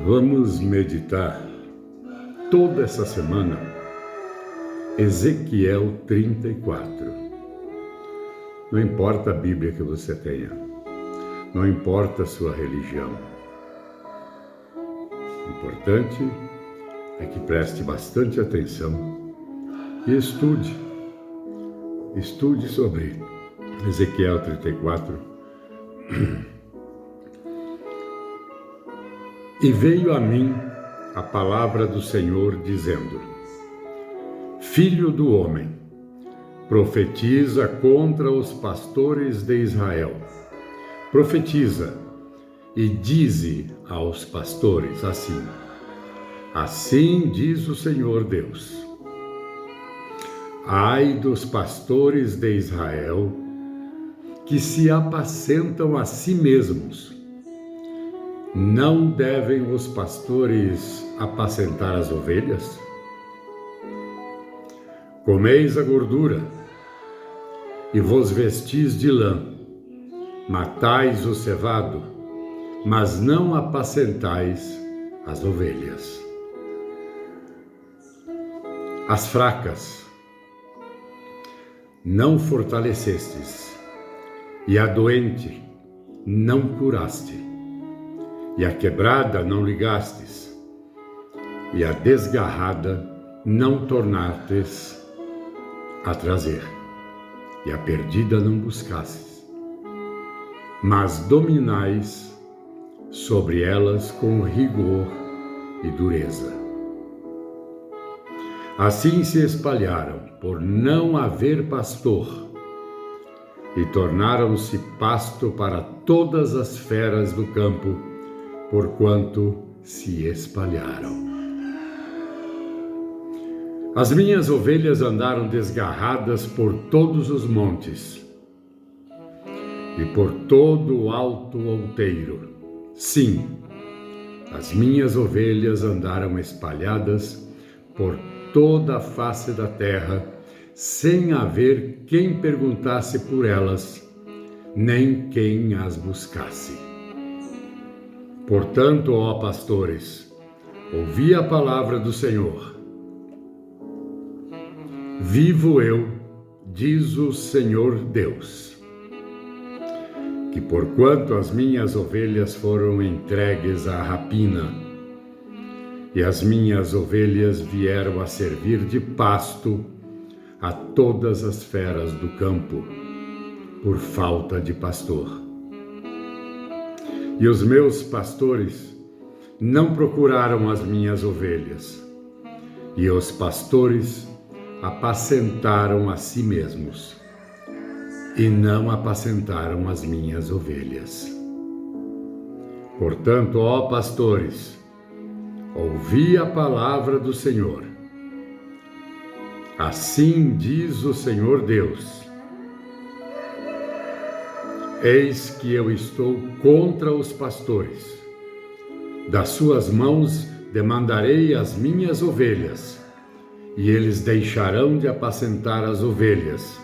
Vamos meditar toda essa semana Ezequiel 34. Não importa a Bíblia que você tenha, não importa a sua religião. O importante é que preste bastante atenção e estude sobre Ezequiel 34. E veio a mim a palavra do Senhor, dizendo: Filho do homem, profetiza contra os pastores de Israel. Profetiza e dize aos pastores assim: Assim diz o Senhor Deus: Ai dos pastores de Israel, que se apacentam a si mesmos. Não devem os pastores apacentar as ovelhas? Comeis a gordura e vos vestis de lã, matais o cevado, mas não apacentais as ovelhas. As fracas não fortalecestes, e a doente não curaste, e a quebrada não ligastes, e a desgarrada não tornastes a trazer, e a perdida não buscastes, mas dominais sobre elas com rigor e dureza. Assim se espalharam por não haver pastor, e tornaram-se pasto para todas as feras do campo, porquanto se espalharam. As minhas ovelhas andaram desgarradas por todos os montes e por todo o alto outeiro. Sim, as minhas ovelhas andaram espalhadas por toda a face da terra, sem haver quem perguntasse por elas, nem quem as buscasse. Portanto, ó pastores, ouvi a palavra do Senhor. Vivo eu, diz o Senhor Deus, que porquanto as minhas ovelhas foram entregues à rapina, e as minhas ovelhas vieram a servir de pasto a todas as feras do campo, por falta de pastor. E os meus pastores não procuraram as minhas ovelhas, e os pastores apacentaram a si mesmos, e não apacentaram as minhas ovelhas. Portanto, ó pastores, ouvi a palavra do Senhor. Assim diz o Senhor Deus: Eis que eu estou contra os pastores. Das suas mãos demandarei as minhas ovelhas, e eles deixarão de apacentar as ovelhas.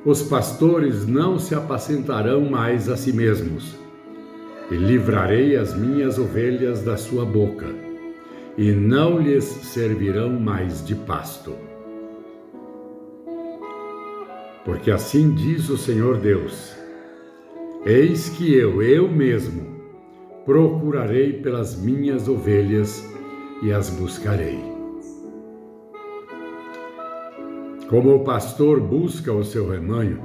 Os pastores não se apacentarão mais a si mesmos, e livrarei as minhas ovelhas da sua boca, e não lhes servirão mais de pasto. Porque assim diz o Senhor Deus: Eis que eu mesmo, procurarei pelas minhas ovelhas e as buscarei. Como o pastor busca o seu rebanho,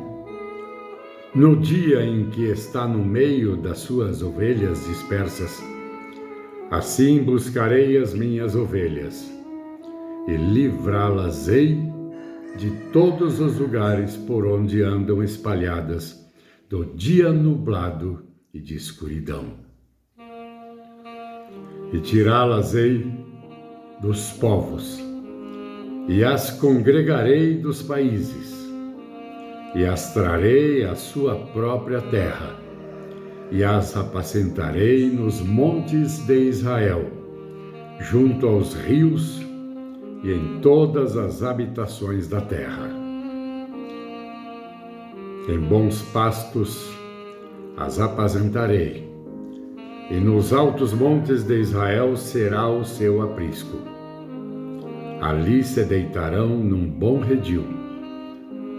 no dia em que está no meio das suas ovelhas dispersas, assim buscarei as minhas ovelhas e livrá-las-ei de todos os lugares por onde andam espalhadas, do dia nublado e de escuridão. E tirá-las-ei dos povos, e as congregarei dos países, e as trarei à sua própria terra, e as apacentarei nos montes de Israel, junto aos rios e em todas as habitações da terra. Em bons pastos as apacentarei, e nos altos montes de Israel será o seu aprisco. Ali se deitarão num bom redil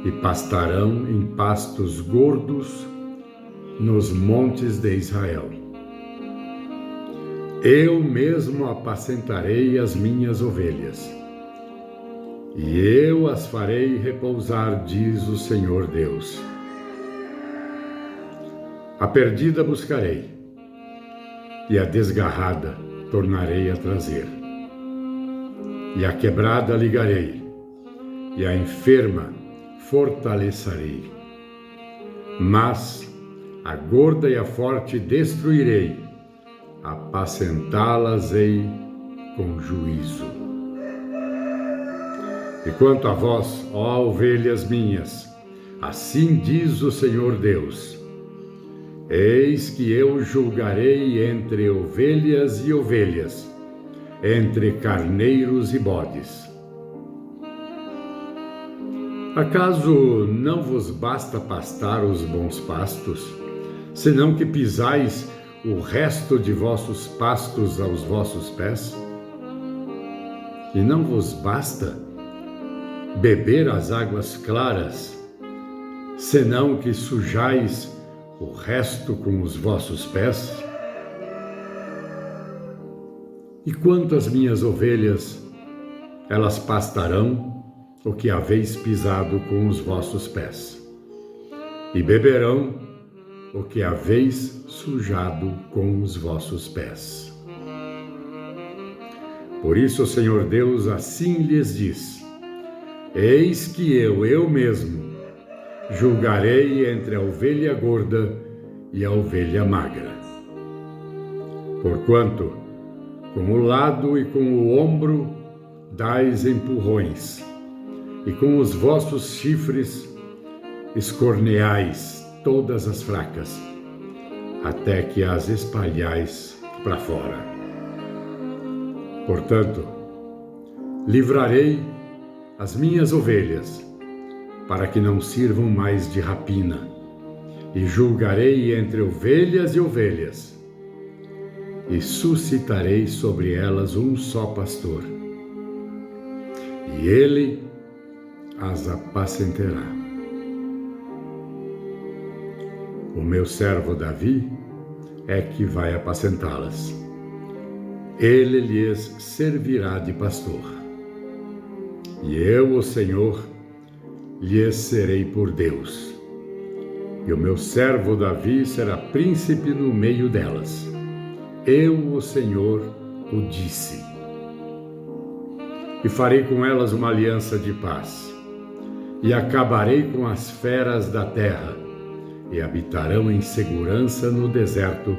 e pastarão em pastos gordos nos montes de Israel. Eu mesmo apacentarei as minhas ovelhas, e eu as farei repousar, diz o Senhor Deus. A perdida buscarei, e a desgarrada tornarei a trazer. E a quebrada ligarei, e a enferma fortalecerei. Mas a gorda e a forte destruirei, apacentá-las-ei com juízo. E quanto a vós, ó ovelhas minhas, assim diz o Senhor Deus: eis que eu julgarei entre ovelhas e ovelhas, entre carneiros e bodes. Acaso não vos basta pastar os bons pastos, senão que pisais o resto de vossos pastos aos vossos pés? E não vos basta beber as águas claras, senão que sujais o resto com os vossos pés? E quanto às minhas ovelhas, elas pastarão o que haveis pisado com os vossos pés, e beberão o que haveis sujado com os vossos pés. Por isso o Senhor Deus assim lhes diz: eis que eu mesmo, julgarei entre a ovelha gorda e a ovelha magra. Porquanto, com o lado e com o ombro dais empurrões, e com os vossos chifres escorneais todas as fracas, até que as espalhais para fora. Portanto, livrarei as minhas ovelhas, para que não sirvam mais de rapina, e julgarei entre ovelhas e ovelhas, e suscitarei sobre elas um só pastor, e ele as apacentará. O meu servo Davi é que vai apacentá-las. Ele lhes servirá de pastor. E eu, o Senhor, lhes serei por Deus. E o meu servo Davi será príncipe no meio delas. Eu, o Senhor, o disse. E farei com elas uma aliança de paz. E acabarei com as feras da terra, e habitarão em segurança no deserto,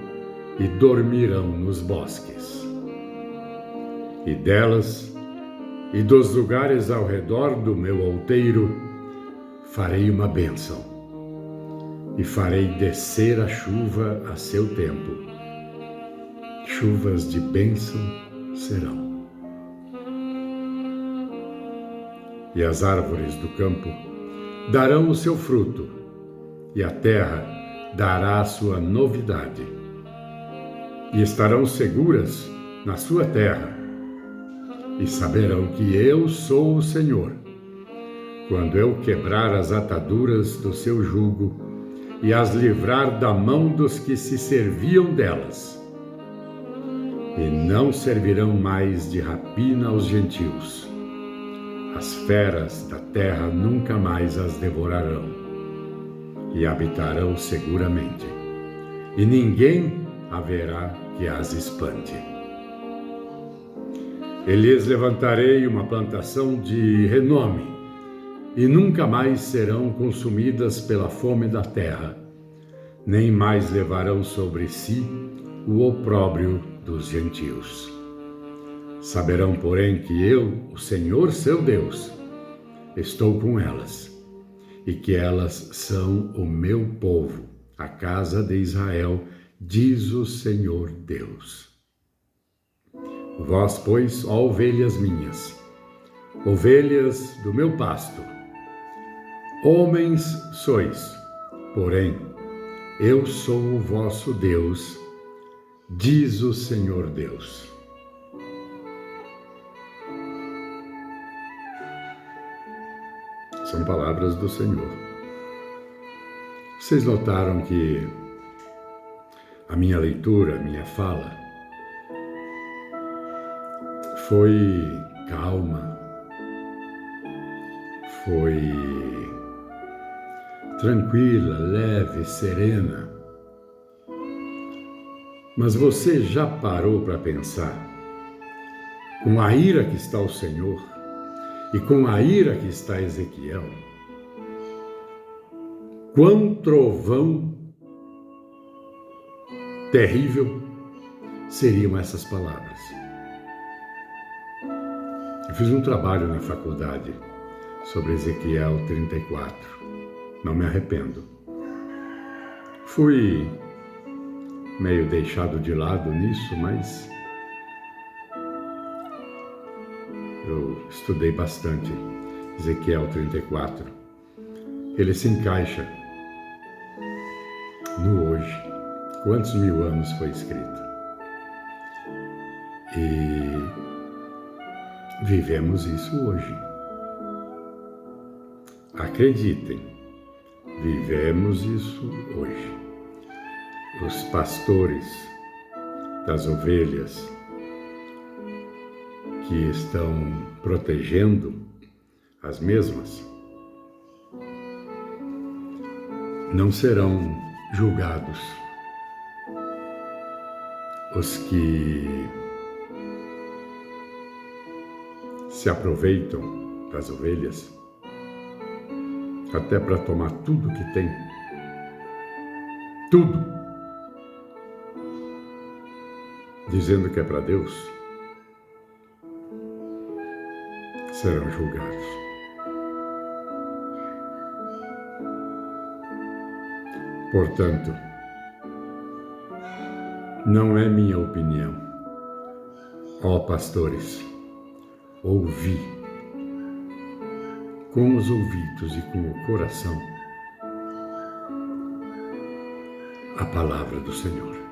e dormirão nos bosques. E delas, e dos lugares ao redor do meu outeiro, farei uma bênção, e farei descer a chuva a seu tempo. Chuvas de bênção serão. E as árvores do campo darão o seu fruto, e a terra dará a sua novidade. E estarão seguras na sua terra, e saberão que eu sou o Senhor, quando eu quebrar as ataduras do seu jugo e as livrar da mão dos que se serviam delas. E não servirão mais de rapina aos gentios. As feras da terra nunca mais as devorarão, e habitarão seguramente, e ninguém haverá que as espante. E lhes levantarei uma plantação de renome, e nunca mais serão consumidas pela fome da terra, nem mais levarão sobre si o opróbrio dos gentios. Saberão, porém, que eu, o Senhor seu Deus, estou com elas, e que elas são o meu povo, a casa de Israel, diz o Senhor Deus. Vós, pois, ó ovelhas minhas, ovelhas do meu pasto, homens sois, porém, eu sou o vosso Deus, diz o Senhor Deus. São palavras do Senhor. Vocês notaram que a minha leitura, a minha fala, foi calma, foi tranquila, leve, serena. Mas você já parou para pensar, com a ira que está o Senhor e com a ira que está Ezequiel, quão trovão terrível seriam essas palavras? Eu fiz um trabalho na faculdade sobre Ezequiel 34. Não me arrependo. Fui meio deixado de lado nisso, mas eu estudei bastante Ezequiel 34. Ele se encaixa no hoje. Quantos mil anos foi escrito? E vivemos isso hoje. Acreditem, vivemos isso hoje. Os pastores das ovelhas que estão protegendo as mesmas não serão julgados. Os que se aproveitam das ovelhas até para tomar tudo que tem, tudo, dizendo que é para Deus, serão julgados. Portanto, não é minha opinião, ó pastores, ouvi com os ouvidos e com o coração a palavra do Senhor.